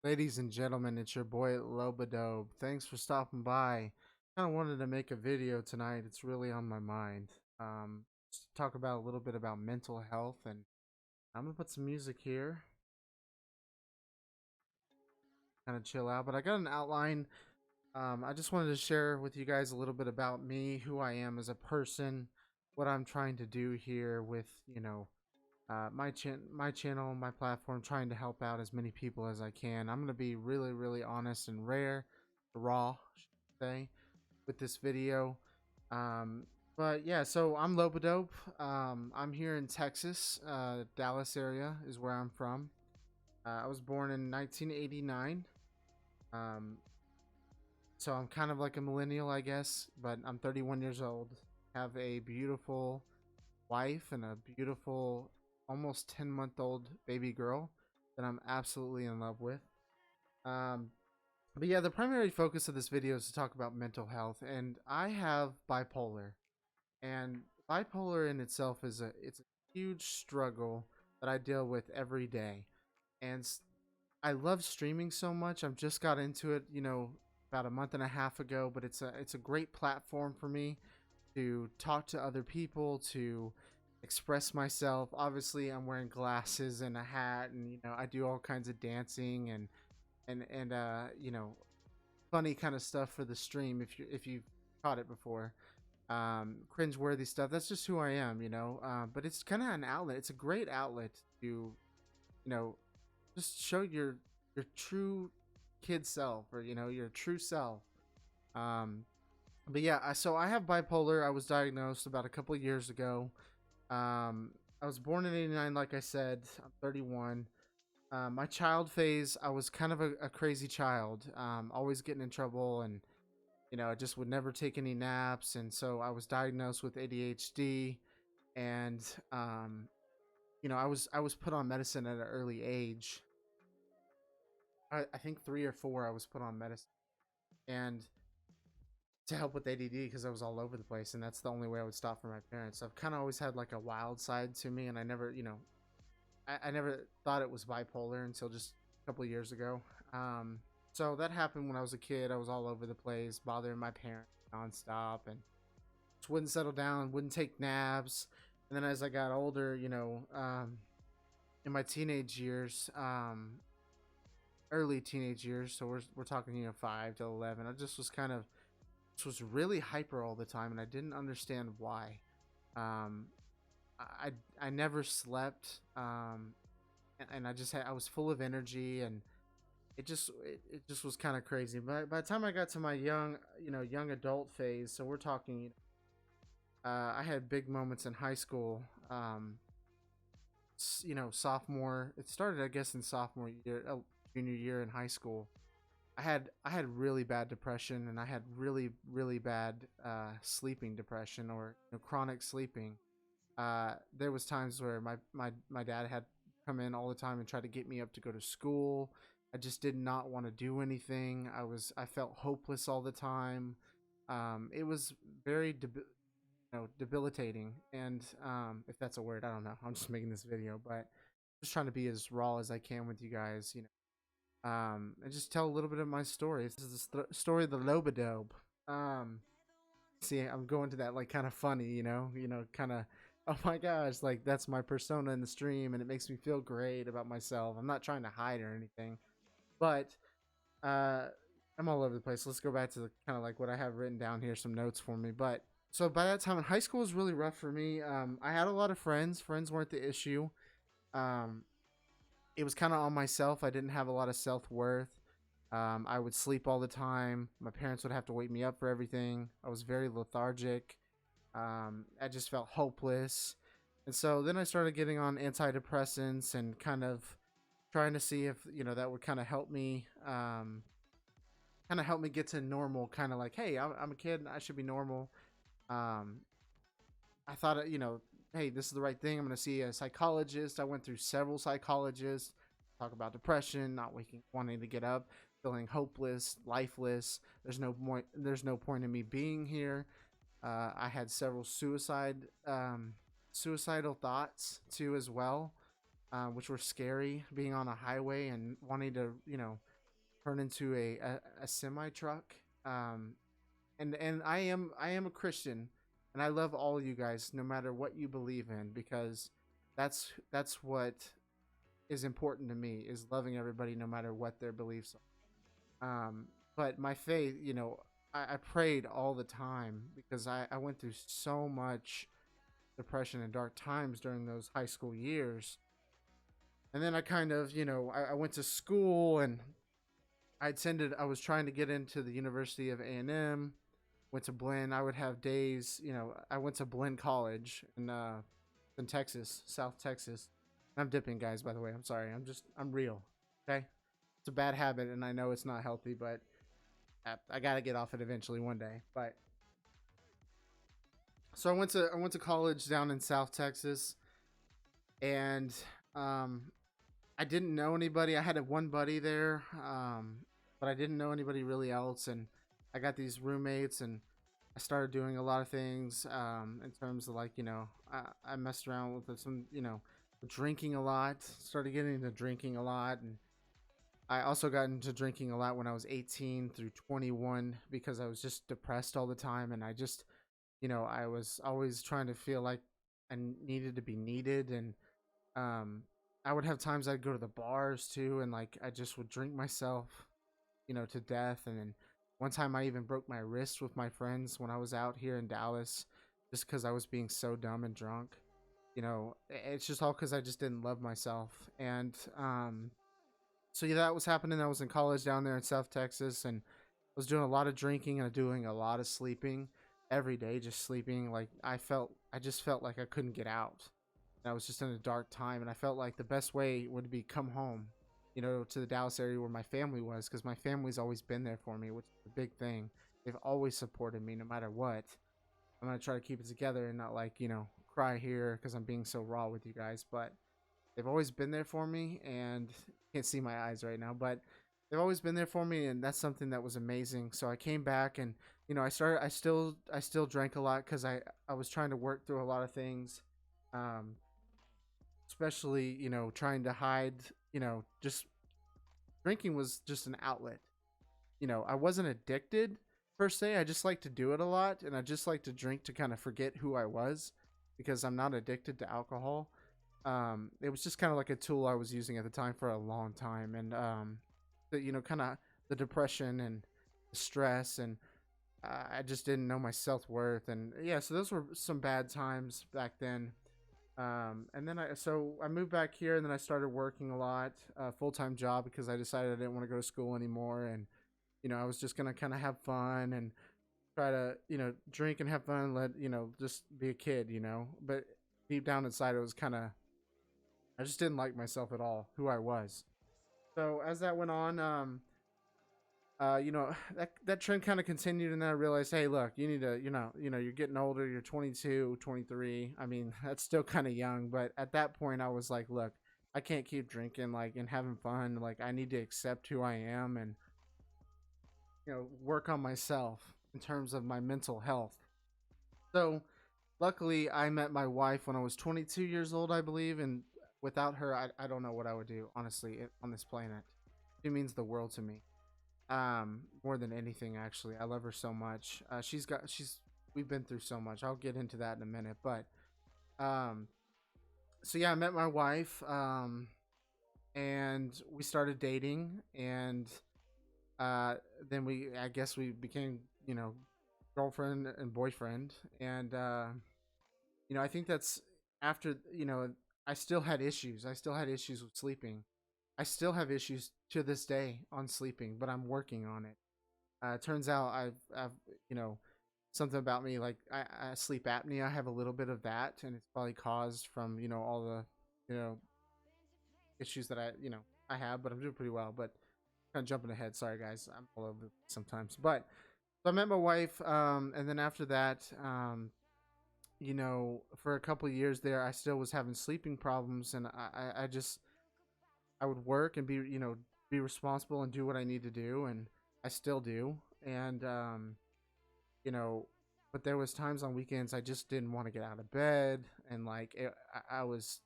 Ladies and gentlemen, it's your boy Lobeadobe. Thanks for stopping by. Kind of wanted to make a video tonight. It's really on my mind. Just to talk about a little bit about mental health, and I'm gonna put some music here, kind of chill out. But I got an outline. I just wanted to share with you guys a little bit about me, who I am as a person, what I'm trying to do here with my channel, my platform, trying to help out as many people as I can. I'm gonna be really honest and raw, I should say, with this video. Um, but yeah, so I'm Lobeadobe. I'm here in Texas, Dallas area is where I'm from. I was born in 1989. Um, so I'm kind of like a millennial, I guess, but I'm 31 years old. Have a beautiful wife and a beautiful, almost 10-month-old baby girl that I'm absolutely in love with. Um, but yeah, the primary focus of this video is to talk about mental health, and I have bipolar, and bipolar in itself it's a huge struggle that I deal with every day, and I love streaming so much. I've just got into it, about a month and a half ago, but it's a great platform for me to talk to other people, to express myself. Obviously, I'm wearing glasses and a hat, and I do all kinds of dancing and funny kind of stuff for the stream. If you've caught it before, cringeworthy stuff. That's just who I am, But it's kind of an outlet. It's a great outlet to just show your true kid self, or your true self. Um, but yeah, so I have bipolar. I was diagnosed about a couple years ago. I was born in '89, like I said. I'm 31. My child phase, I was kind of a crazy child. Always getting in trouble, and I just would never take any naps, and so I was diagnosed with ADHD, and I was put on medicine at an early age. I think 3 or 4, I was put on medicine, and to help with ADD because I was all over the place, and that's the only way I would stop for my parents. So I've kind of always had like a wild side to me, and I never, I never thought it was bipolar until just a couple of years ago. So that happened when I was a kid. I was all over the place, bothering my parents nonstop, and just wouldn't settle down, wouldn't take naps. And then as I got older, in my teenage years, early teenage years, so we're talking 5 to 11. I just was really hyper all the time, and I didn't understand why. Um, I never slept, and I was full of energy, and it just was kind of crazy. But by the time I got to my young adult phase, so we're talking, I had big moments in high school. Sophomore. It started, I guess, in sophomore year, junior year in high school. I had really bad depression, and I had really bad sleeping depression, or chronic sleeping. There was times where my dad had come in all the time and try to get me up to go to school. I just did not want to do anything. I felt hopeless all the time. It was very debilitating, and if that's a word, I don't know. I'm just making this video, but just trying to be as raw as I can with you guys, and just tell a little bit of my story. This is the story of the Lobeadobe. Um, See, I'm going to that like kind of funny, kind of. Oh my gosh, like that's my persona in the stream, and it makes me feel great about myself. I'm not trying to hide or anything, but uh, I'm all over the place. Let's go back to the kind of like what I have written down here, some notes for me. But so by that time, high school was really rough for me. I had a lot of friends. Friends weren't the issue. Um, it was kind of on myself. I didn't have a lot of self worth. I would sleep all the time. My parents would have to wake me up for everything. I was very lethargic. I just felt hopeless. And so then I started getting on antidepressants and kind of trying to see if, that would kind of help me get to normal, kind of like, hey, I'm a kid. I should be normal. Um, I thought, hey, this is the right thing. I'm going to see a psychologist. I went through several psychologists, talk about depression, not wanting to get up, feeling hopeless, lifeless. There's no point in me being here. I had several suicidal thoughts too as well, which were scary. Being on a highway and wanting to, turn into a semi truck. Um, and I am a Christian, and I love all you guys, no matter what you believe in, because that's what is important to me, is loving everybody no matter what their beliefs are. But my faith, I prayed all the time because I went through so much depression and dark times during those high school years. And then I kind of, I went to school, and I was trying to get into the University of A&M, went to Blinn. I would have days, I went to Blinn College in Texas, South Texas. I'm dipping, guys, by the way. I'm sorry. I'm real. Okay. It's a bad habit, and I know it's not healthy, but I got to get off it eventually one day. But so I went to college down in South Texas, and um, I didn't know anybody. I had one buddy there, but I didn't know anybody really else. And I got these roommates, and I started doing a lot of things in terms of, like, I messed around with some, drinking a lot. Started getting into drinking a lot, and I also got into drinking a lot when I was 18 through 21 because I was just depressed all the time, and I was always trying to feel like I needed to be needed. And um, I would have times I'd go to the bars too, and like I just would drink myself, to death. And then one time I even broke my wrist with my friends when I was out here in Dallas, just because I was being so dumb and drunk. It's just all because I just didn't love myself. And so yeah, that was happening. I was in college down there in South Texas, and I was doing a lot of drinking and doing a lot of sleeping every day, just sleeping. Like I just felt like I couldn't get out. And I was just in a dark time, and I felt like the best way would be come home, to the Dallas area where my family was, because my family's always been there for me, which is a big thing. They've always supported me no matter what. I'm gonna try to keep it together and not, like, cry here because I'm being so raw with you guys, but they've always been there for me. And you can't see my eyes right now, but they've always been there for me, and that's something that was amazing. So I came back, and I still drank a lot because I was trying to work through a lot of things, um, especially, trying to hide, just drinking was just an outlet. I wasn't addicted per se. I just like to do it a lot, and I just like to drink to kind of forget who I was, because I'm not addicted to alcohol. It was just kind of like a tool I was using at the time for a long time. And kind of the depression and the stress, and I just didn't know my self-worth. And yeah, so those were some bad times back then. And then I moved back here, and then I started working a lot, full-time job, because I decided I didn't want to go to school anymore. And I was just gonna kind of have fun and try to, drink and have fun, just be a kid, but deep down inside, it was kind of, I just didn't like myself at all, who I was. So as that went on, that trend kind of continued, and then I realized, hey, look, you need to, you're getting older. You're 22, 23. I mean, that's still kind of young, but at that point, I was like, look, I can't keep drinking, like, and having fun. Like, I need to accept who I am, and work on myself in terms of my mental health. So, luckily, I met my wife when I was 22 years old, I believe, and without her, I don't know what I would do, honestly, on this planet. She means the world to me, more than anything. Actually, I love her so much. We've been through so much. I'll get into that in a minute. But um so yeah, I met my wife, and we started dating. And then I guess we became, girlfriend and boyfriend. And I think that's after, I still had issues. I still had issues with sleeping. I still have issues to this day on sleeping, but I'm working on it. It turns out I've something about me, like I sleep apnea. I have a little bit of that, and it's probably caused from, all the, issues that I have. But I'm doing pretty well. But kind of jumping ahead. Sorry, guys. I'm all over sometimes. But so I met my wife, and then after that, for a couple of years there, I still was having sleeping problems, and I just I would work and be responsible and do what I need to do, and I still do. And you know, but there was times on weekends I just didn't want to get out of bed, and like I was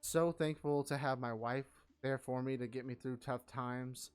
so thankful to have my wife there for me to get me through tough times.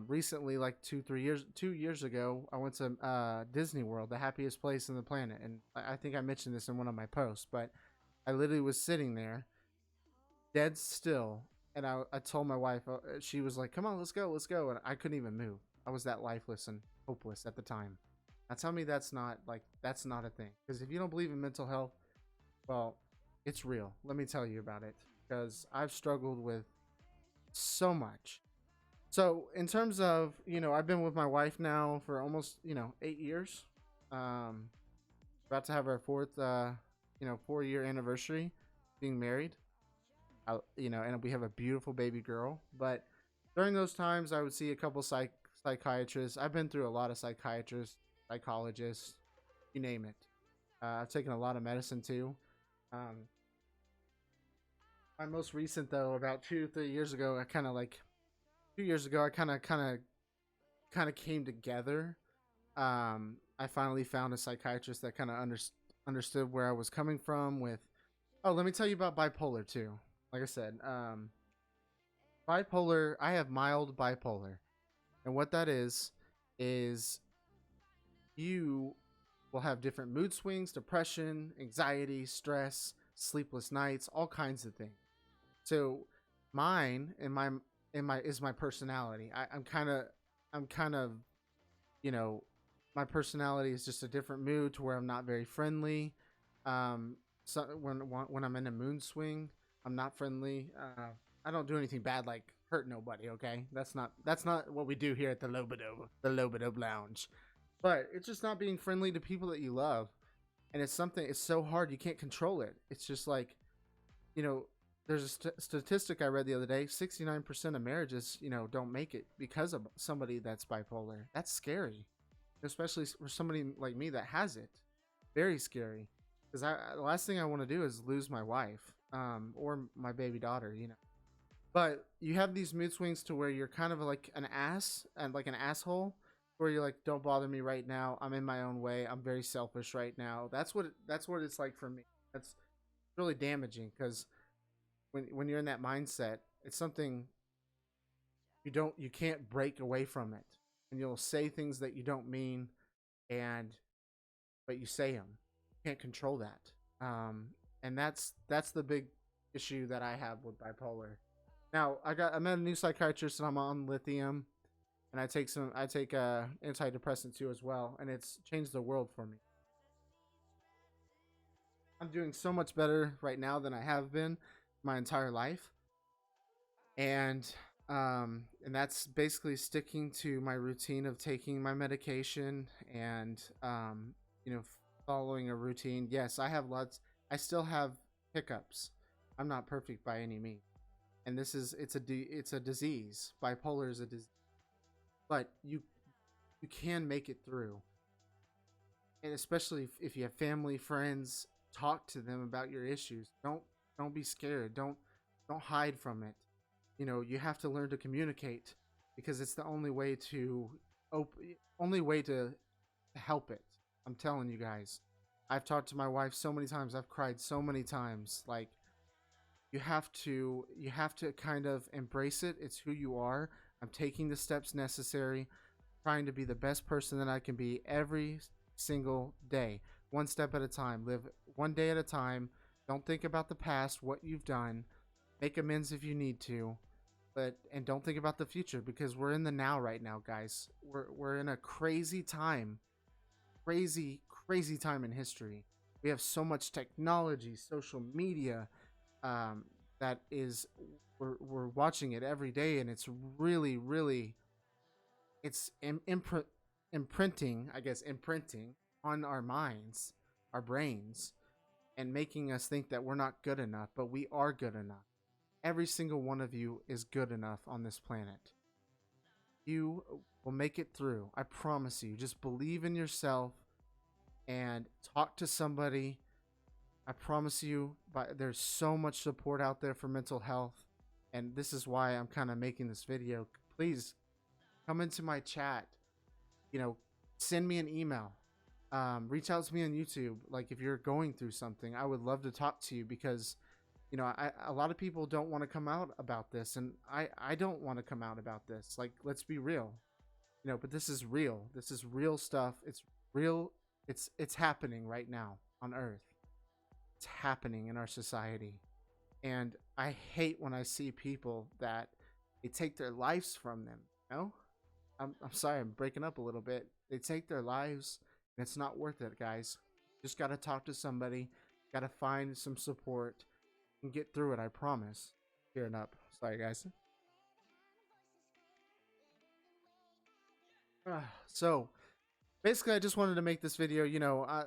Recently, like 2 years ago, I went to Disney World, the happiest place on the planet, and I think I mentioned this in one of my posts, but I literally was sitting there, dead still, and I told my wife, she was like, "Come on, let's go," and I couldn't even move. I was that lifeless and hopeless at the time. Now tell me that's not a thing. Because if you don't believe in mental health, well, it's real. Let me tell you about it. Because I've struggled with so much. So in terms of, I've been with my wife now for almost, 8 years. Um, About to have our fourth, 4-year anniversary being married. And we have a beautiful baby girl. But during those times, I would see a couple psychiatrists. I've been through a lot of psychiatrists, psychologists, you name it. I've taken a lot of medicine too. Um, my most recent though, about 2 3 years ago, I kind of like 2 years ago, I kind of came together. I finally found a psychiatrist that kind of understood where I was coming from. With Oh, let me tell you about bipolar too. Like I said, bipolar. I have mild bipolar, and what that is you will have different mood swings, depression, anxiety, stress, sleepless nights, all kinds of things. So mine and my is my personality. I'm kind of you know my personality is just a different mood to where I'm not very friendly. So when I'm in a mood swing, I'm not friendly. I don't do anything bad like hurt nobody. Okay, that's not what we do here at the Lobeadobe Lounge. But it's just not being friendly to people that you love, and it's so hard you can't control it. It's just like, you know, there's a statistic I read the other day: 69% of marriages, don't make it because of somebody that's bipolar. That's scary, especially for somebody like me that has it. Very scary, because the last thing I want to do is lose my wife, or my baby daughter. But you have these mood swings to where you're kind of like an ass and like an asshole, where you're like, "Don't bother me right now. I'm in my own way. I'm very selfish right now." That's what it's like for me. That's really damaging, because when you're in that mindset, it's something you can't break away from it, and you'll say things that you don't mean, and but you say them. You can't control that. And that's the big issue that I have with bipolar. Now I met a new psychiatrist, and I'm on lithium, and I take antidepressant too as well, and it's changed the world for me. I'm doing so much better right now than I have been my entire life, and that's basically sticking to my routine of taking my medication, and you know following a routine. Yes, I still have hiccups. I'm not perfect by any means, and it's a disease. Bipolar is a disease, but you can make it through. And especially if you have family, friends, talk to them about your issues. Don't be scared. Don't hide from it. You have to learn to communicate, because it's the only way to only way to help it. I'm telling you guys. I've talked to my wife so many times. I've cried so many times. Like, you have to kind of embrace it. It's who you are. I'm taking the steps necessary, trying to be the best person that I can be every single day, one step at a time. Live one day at a time. Don't think about the past, what you've done. Make amends if you need to, and don't think about the future, because we're in the now right now, guys. We're in a crazy time in history. We have so much technology, social media, um, that is we're watching it every day, and it's really it's imprinting, I guess, imprinting on our minds, our brains, and making us think that we're not good enough, but we are good enough. Every single one of you is good enough on this planet. You will make it through. I promise you. Just believe in yourself and talk to somebody. I promise you, but there's so much support out there for mental health, and this is why I'm kind of making this video. Please come into my chat. You know, Send me an email. Reach out to me on YouTube. Like, if you're going through something, I would love to talk to you, because You know, a lot of people don't want to come out about this, and I don't want to come out about this. Like, let's be real, you know. But this is real. This is real stuff. It's real. It's happening right now on Earth. It's happening in our society, and I hate when I see people that they take their lives from them. You know, I'm sorry, I'm breaking up a little bit. They take their lives, and it's not worth it, guys. Just gotta talk to somebody. Gotta find some support and get through it. I promise. Tearing up. Sorry, guys. So basically, I just wanted to make this video. You know,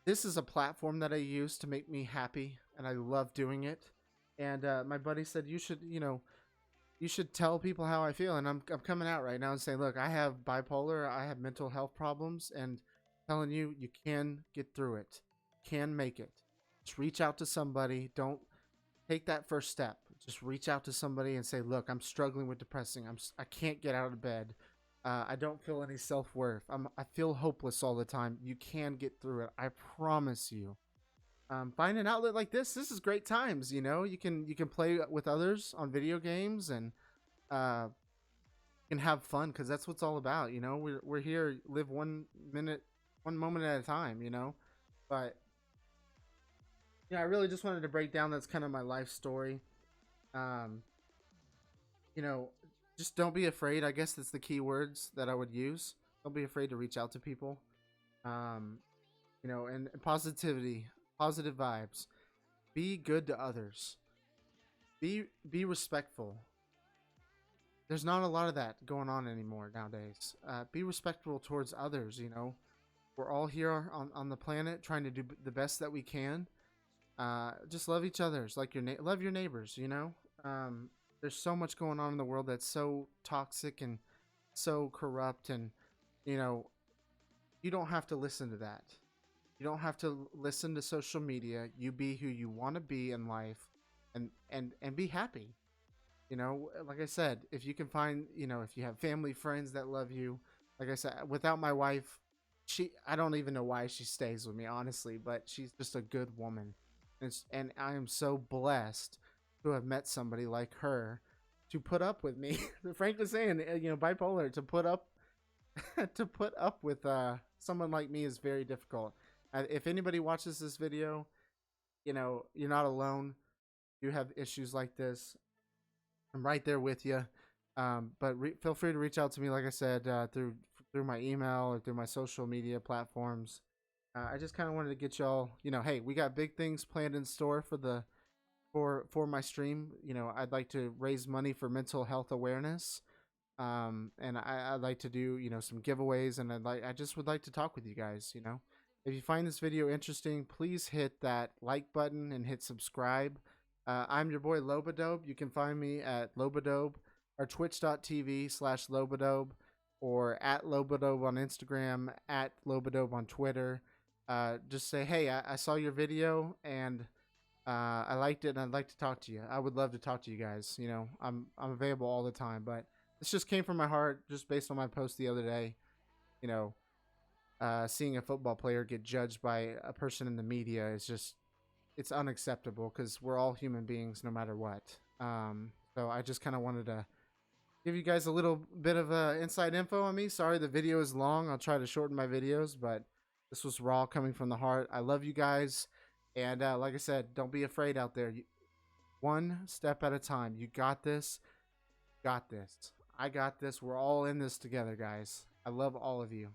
this is a platform that I use to make me happy, and I love doing it. And my buddy said you should, you know, you should tell people how I feel. And I'm coming out right now and saying, look, I have bipolar, I have mental health problems, and telling you, you can get through it, can make it. Just reach out to somebody. Don't take that first step. Just reach out to somebody and say, look, I'm struggling with depressing. I can't get out of bed. I don't feel any self-worth. I feel hopeless all the time. You can get through it. I promise you. Find an outlet like this is great times. You know, you can play with others on video games, and uh, you can have fun, because that's what it's all about. You know, we're here, live 1 minute, 1 moment at a time. You know, but yeah, I really just wanted to break down. That's kind of my life story. Um, you know, just don't be afraid. I guess that's the key words that I would use. Don't be afraid to reach out to people. Um, you know, and positivity, positive vibes. Be good to others. Be respectful. There's not a lot of that going on anymore nowadays. Be respectful towards others. You know, we're all here on the planet trying to do the best that we can. Just love each other's like love your neighbors. You know, there's so much going on in the world that's so toxic and so corrupt, and you know, you don't have to listen to that. You don't have to listen to social media. You be who you want to be in life, and be happy. You know, like I said, if you can find, you know, if you have family, friends that love you, like I said, without my wife, I don't even know why she stays with me, honestly, but she's just a good woman. And I am so blessed to have met somebody like her to put up with me. Frankly saying, you know, bipolar, to put up to put up with someone like me is very difficult. If anybody watches this video, you know, you're not alone. You have issues like this. I'm right there with you. But feel free to reach out to me, like I said, through my email or through my social media platforms. I just kind of wanted to get y'all, you know, hey, we got big things planned in store for my stream. You know, I'd like to raise money for mental health awareness. And I'd like to do, you know, some giveaways, and I just would like to talk with you guys. You know, if you find this video interesting, please hit that like button and hit subscribe. I'm your boy Lobeadobe. You can find me at Lobeadobe or twitch.tv/Lobeadobe, or at Lobeadobe on Instagram, at Lobeadobe on Twitter. Just say, hey, I saw your video, and I liked it, and I'd like to talk to you. I would love to talk to you guys. You know, I'm available all the time, but this just came from my heart, just based on my post the other day. You know, seeing a football player get judged by a person in the media is just, it's unacceptable, because we're all human beings no matter what. So I just kind of wanted to give you guys a little bit of inside info on me. Sorry the video is long. I'll try to shorten my videos, but this was raw, coming from the heart. I love you guys. And like I said, don't be afraid out there. One step at a time. You got this. Got this. I got this. We're all in this together, guys. I love all of you.